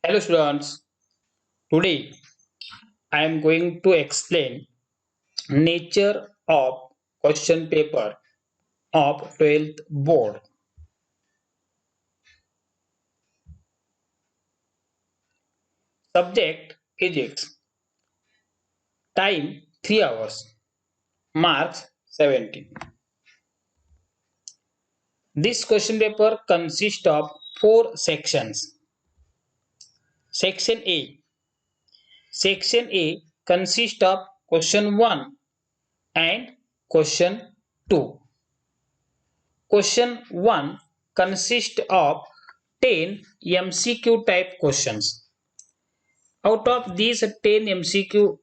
Hello students, today I am going to explain nature of question paper of 12th board. Subject physics. Time 3 hours. Marks 70. This question paper consists of 4 sections. Section A. Section A consists of question 1 and question 2. Question 1 consists of 10 MCQ type questions. Out of these 10 MCQ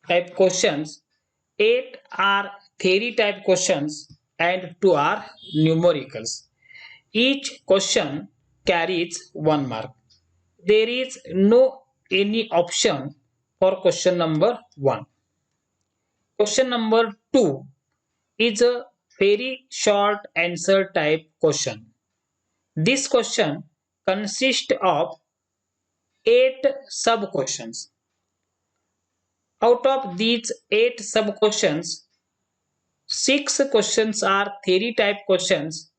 type questions, 8 are theory type questions and 2 are numericals. Each question carries 1 mark. There is no any option for question number 1. Question number 2 is a very short answer type question. This question consists of 8 sub questions. Out of these 8 sub questions, 6 questions are theory type questions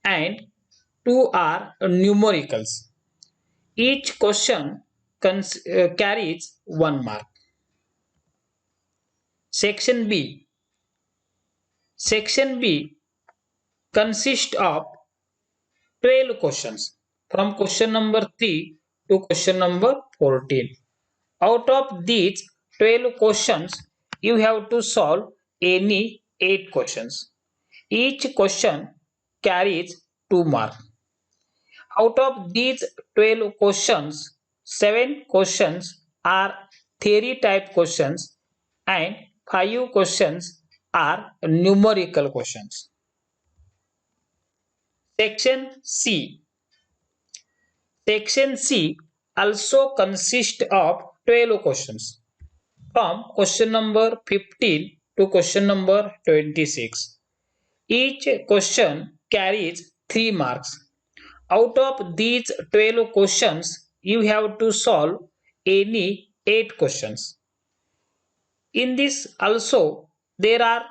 and 2 are numericals. Each question carries 1 mark. Section B. Section B consists of 12 questions from question number 3 to question number 14. Out of these 12 questions, you have to solve any 8 questions. Each question carries 2 marks. Out of these 12 questions, 7 questions are theory type questions and 5 questions are numerical questions. Section C. Section C also consists of 12 questions from question number 15 to question number 26. Each question carries 3 marks. Out of these 12 questions, you have to solve any 8 questions. In this also, there are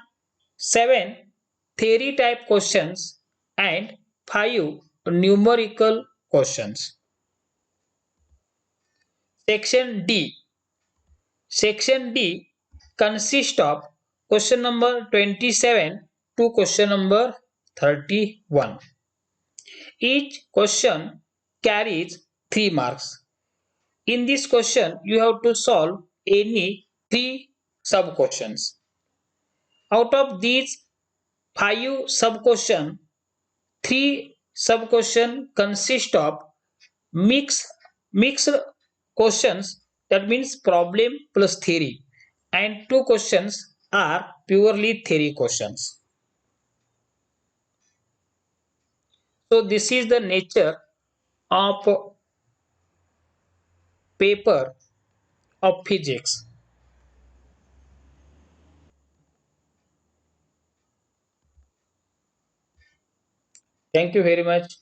7 theory type questions and 5 numerical questions. Section D. Section D consists of question number 27 to question number 31. Each question carries 3 marks. In this question, you have to solve any 3 sub questions. Out of these 5 sub questions, 3 sub questions consist of mixed questions, that means problem plus theory, and 2 questions are purely theory questions. So this is the nature of paper of physics. Thank you very much.